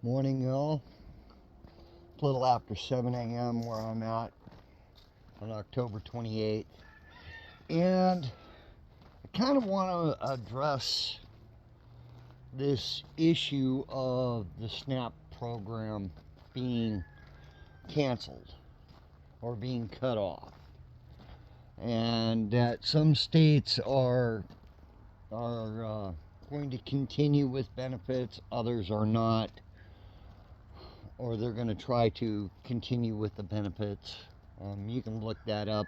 Morning, y'all. It's a little after 7 a.m. where I'm at on October 28th. And I kind of want to address this issue of the SNAP program being canceled or being cut off. And that some states are going to continue with benefits, others are not. Or they're going to try to continue with the benefits. You can look that up,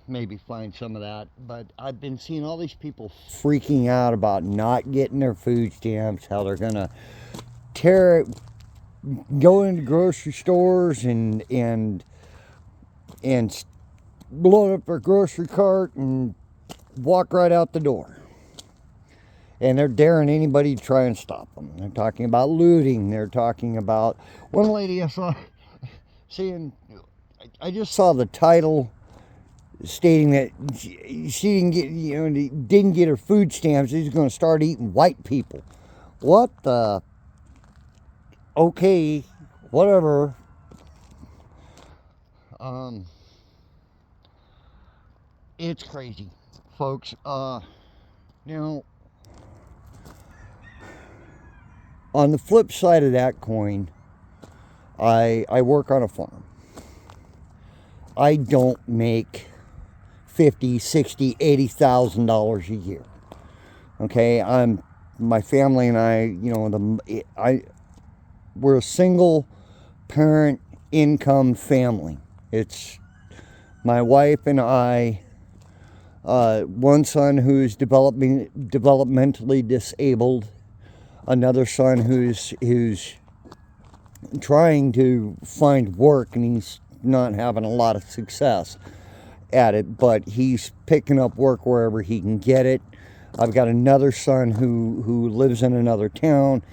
maybe find some of that. But I've been seeing all these people freaking out about not getting their food stamps, how they're going to go into grocery stores and load up their grocery cart and walk right out the door. And they're daring anybody to try and stop them. They're talking about looting. They're talking about... One lady I saw saying... I just saw the title stating that she didn't get her food stamps. She's going to start eating white people. What the... Okay, whatever. It's crazy, folks. Now... On the flip side of that coin, I work on a farm. I don't make $50,000, $60,000, $80,000 a year. Okay, my family and we're a single parent income family. It's my wife and I, one son who's developmentally disabled, another son who's trying to find work, and he's not having a lot of success at it, but he's picking up work wherever he can get it. I've got another son who lives in another town.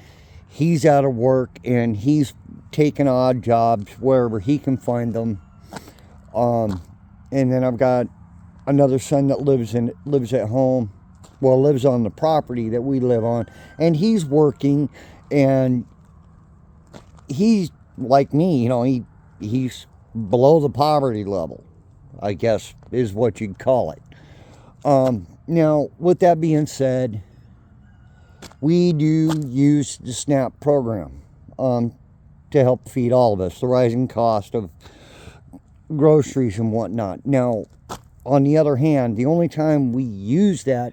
He's out of work, and he's taking odd jobs wherever he can find them. And then I've got another son that lives at home. Well, lives on the property that we live on, and he's working, and he's like me, he's below the poverty level, I guess is what you'd call it. Now, with that being said, we do use the SNAP program to help feed all of us, the rising cost of groceries and whatnot. Now, on the other hand, the only time we use that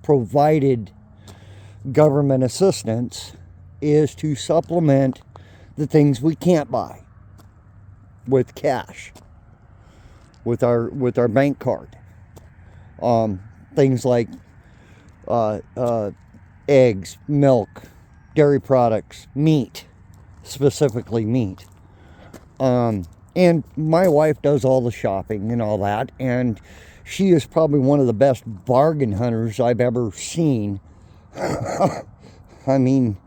provided government assistance is to supplement the things we can't buy with cash, with our bank card. Things like eggs, milk, dairy products, meat, specifically meat. And my wife does all the shopping and all that, and she is probably one of the best bargain hunters I've ever seen. I mean,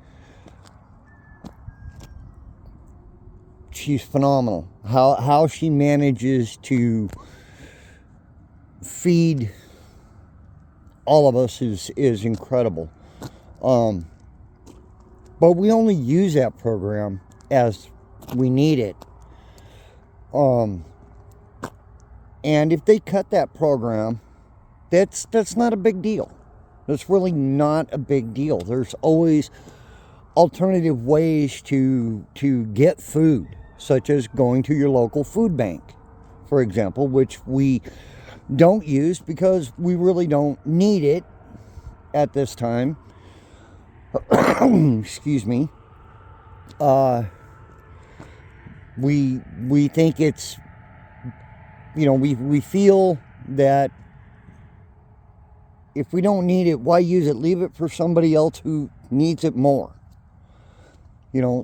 she's phenomenal. How she manages to feed all of us is incredible. But we only use that program as we need it. And if they cut that program, that's not a big deal. That's really not a big deal. There's always alternative ways to get food, such as going to your local food bank, for example, which we don't use because we really don't need it at this time. Excuse me. We think it's, we feel that if we don't need it, why use it? Leave it for somebody else who needs it more.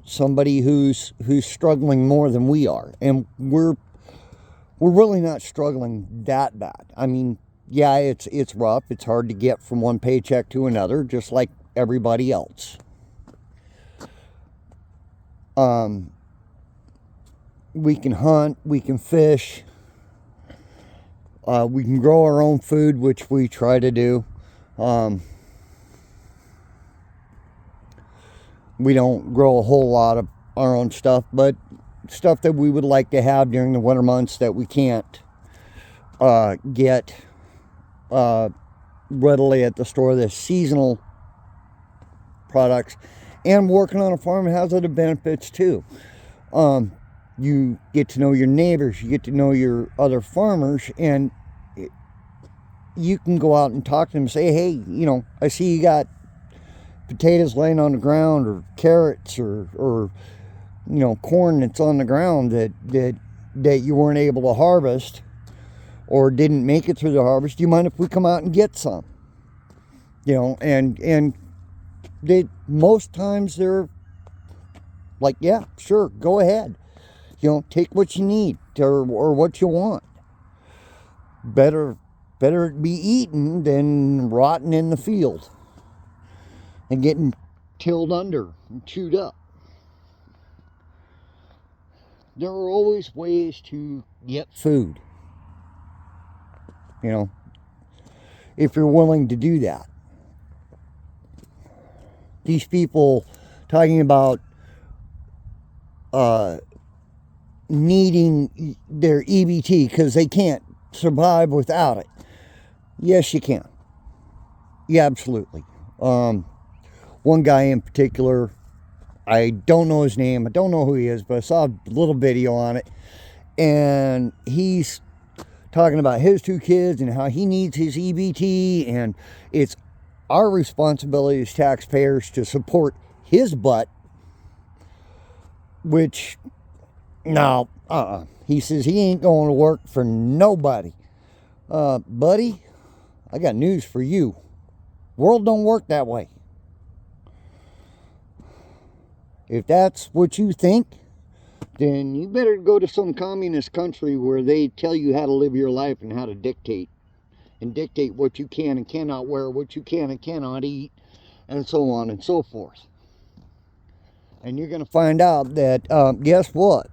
Somebody who's struggling more than we are. And we're really not struggling that bad. I mean, yeah, it's rough. It's hard to get from one paycheck to another, just like everybody else. We can hunt, we can fish, we can grow our own food, which we try to do. We don't grow a whole lot of our own stuff, but stuff that we would like to have during the winter months that we can't get readily at the store. The seasonal products. And working on a farm has other benefits too. You get to know your neighbors, you get to know your other farmers, and you can go out and talk to them and say, hey, you know, I see you got potatoes laying on the ground, or carrots, or you know, corn that's on the ground that you weren't able to harvest or didn't make it through the harvest. Do you mind if we come out and get some? You know, and most times they're like, yeah, sure, go ahead. You know, take what you need or what you want. Better it be eaten than rotting in the field and getting tilled under and chewed up. There are always ways to get food, you know, if you're willing to do that. These people talking about needing their EBT because they can't survive without it. Yes, you can. Yeah, absolutely. One guy in particular, I don't know his name, I don't know who he is, but I saw a little video on it, and he's talking about his 2 kids and how he needs his EBT, and it's our responsibility as taxpayers to support his butt, which, no, he says he ain't going to work for nobody. Buddy, I got news for you. World don't work that way. If that's what you think, then you better go to some communist country where they tell you how to live your life and how to dictate. And dictate what you can and cannot wear, what you can and cannot eat, and so on and so forth. And you're going to find out that, guess what?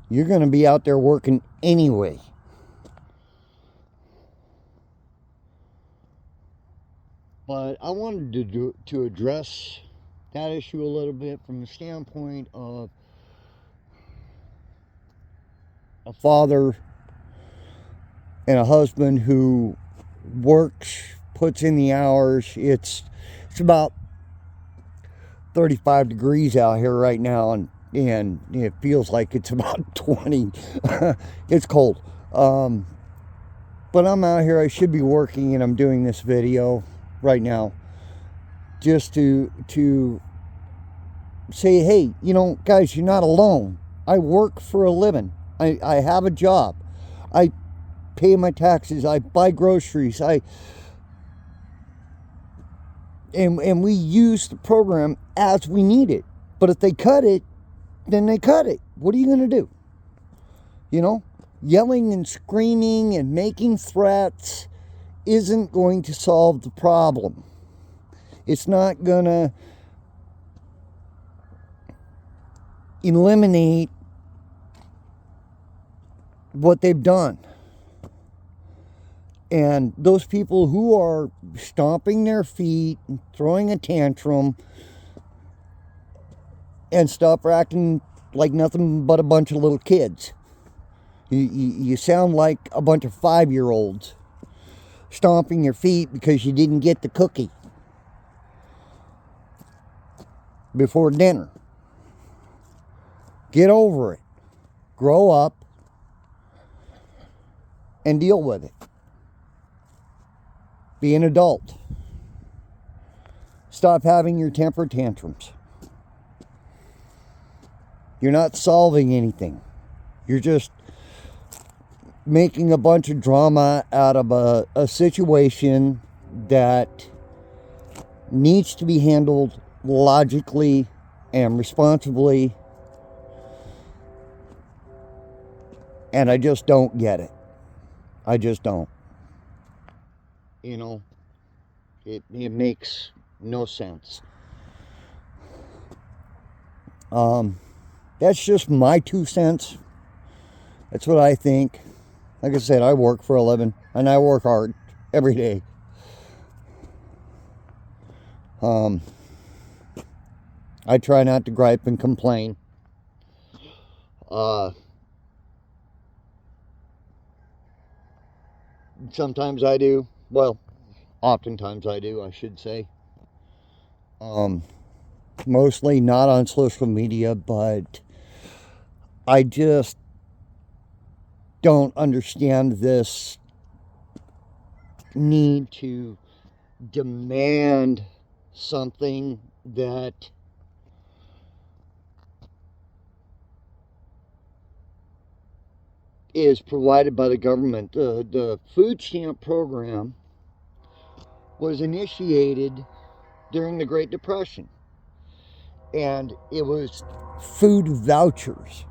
You're going to be out there working anyway. But I wanted to address that issue a little bit from the standpoint of a father and a husband who works, puts in the hours. It's about 35 degrees out here right now, and it feels like it's about 20. It's cold. But I'm out here. I should be working, and I'm doing this video right now just to say, hey, you know, guys, you're not alone. I work for a living. I have a job. I pay my taxes. I buy groceries. And we use the program as we need it. But if they cut it, then they cut it. What are you going to do? You know, yelling and screaming and making threats isn't going to solve the problem. It's not going to eliminate what they've done. And those people who are stomping their feet and throwing a tantrum and stuff are acting like nothing but a bunch of little kids. You sound like a bunch of 5-year-olds stomping your feet because you didn't get the cookie before dinner. Get over it. Grow up and deal with it. Be an adult. Stop having your temper tantrums. You're not solving anything. You're just making a bunch of drama out of a situation that needs to be handled logically and responsibly. And I just don't get it. I just don't. You know, it makes no sense. That's just my 2 cents. That's what I think. Like I said, I work for a living, and I work hard every day. I try not to gripe and complain. Sometimes I do. Well, oftentimes I do, I should say. Mostly not on social media, but I just don't understand this need to demand something that is provided by the government. The food stamp program was initiated during the Great Depression, and it was food vouchers.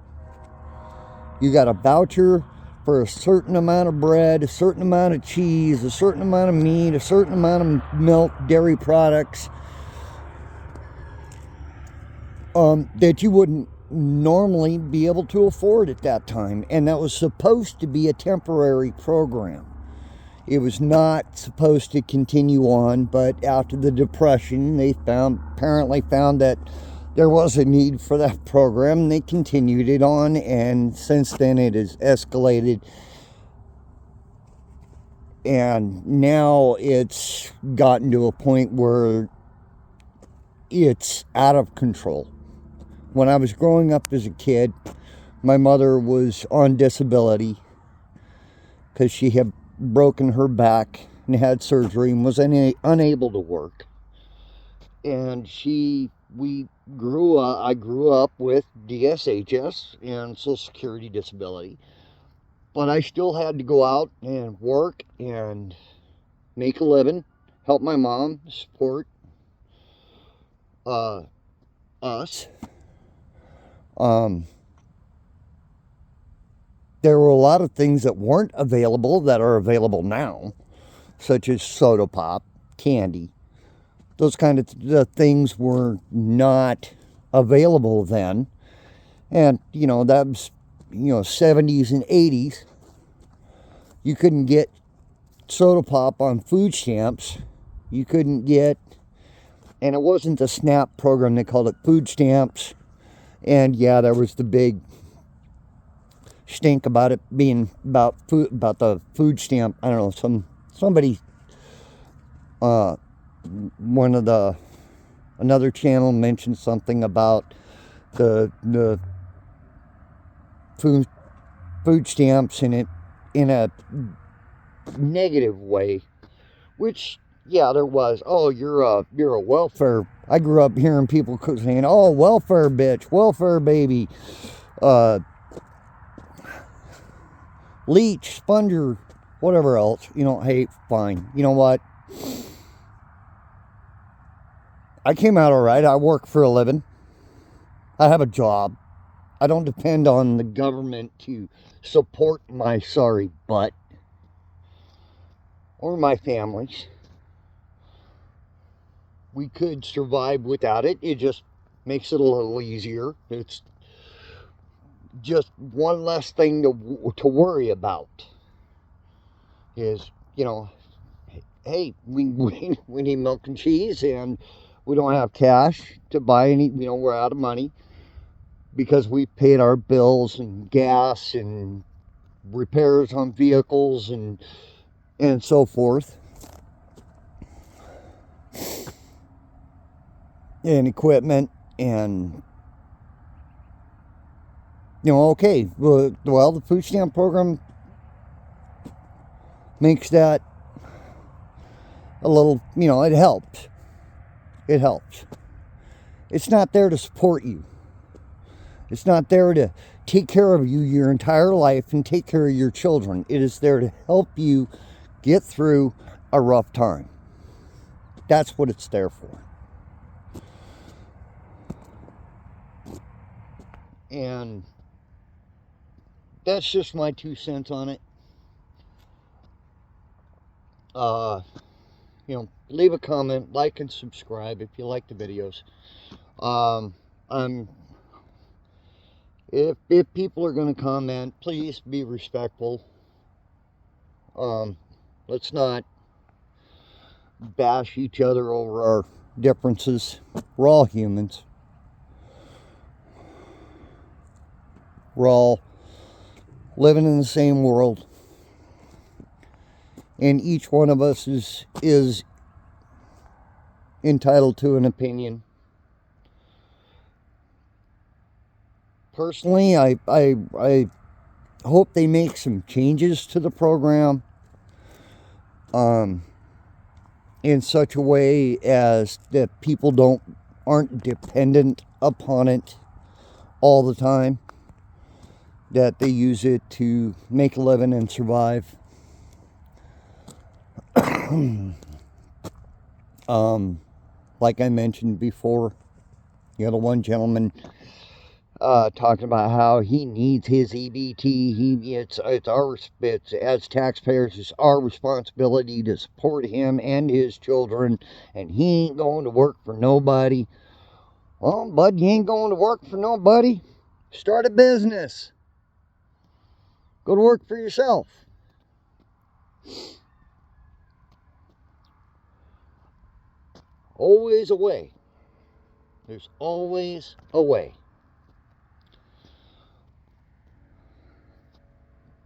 You got a voucher for a certain amount of bread, a certain amount of cheese, a certain amount of meat, a certain amount of milk, dairy products, that you wouldn't normally be able to afford at that time. And that was supposed to be a temporary program. It was not supposed to continue on, but after the Depression, they apparently found that there was a need for that program. They continued it on, and since then it has escalated. And now it's gotten to a point where it's out of control. When I was growing up as a kid, my mother was on disability because she had broken her back and had surgery and was unable to work. And I grew up with DSHS and Social Security disability, but I still had to go out and work and make a living, help my mom, support us. There were a lot of things that weren't available that are available now, such as soda pop, candy. Those kind of things were not available then. And, that was, 70s and 80s. You couldn't get soda pop on food stamps. You couldn't get, and it wasn't the SNAP program, they called it food stamps. And yeah, there was the big stink about it being about the food stamp. I don't know, somebody, another channel mentioned something about the food stamps in a negative way, which, yeah, there was. Oh, you're a welfare. I grew up hearing people saying, "Oh, welfare bitch, welfare baby, leech, sponger, whatever else." Hey, fine. You know what? I came out all right. I work for a living. I have a job. I don't depend on the government to support my sorry butt or my families. We could survive without it. It just makes it a little easier. It's just one less thing to worry about. Is, hey, we need milk and cheese, and we don't have cash to buy any. We're out of money because we paid our bills and gas and repairs on vehicles and so forth, and equipment, and okay, well, the food stamp program makes that a little, it helps. It's not there to support you. It's not there to take care of you your entire life and take care of your children. It is there to help you get through a rough time. That's what it's there for. And that's just my 2 cents on it. Leave a comment, like and subscribe if you like the videos. If people are going to comment, please be respectful. Let's not bash each other over our differences. We're all humans. We're all living in the same world. And each one of us is entitled to an opinion. Personally, I hope they make some changes to the program in such a way as that people aren't dependent upon it all the time, that they use it to make a living and survive. Like I mentioned before, the one gentleman talking about how he needs his EBT. It's as taxpayers, it's our responsibility to support him and his children, and he ain't going to work for nobody. Well, bud, you ain't going to work for nobody. Start a business. Go to work for yourself. Always a way. There's always a way.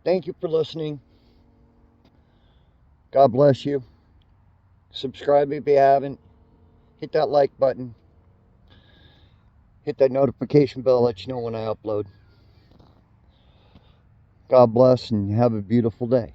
Thank you for listening. God bless you. Subscribe if you haven't. Hit that like button. Hit that notification bell, let you know when I upload. God bless and have a beautiful day.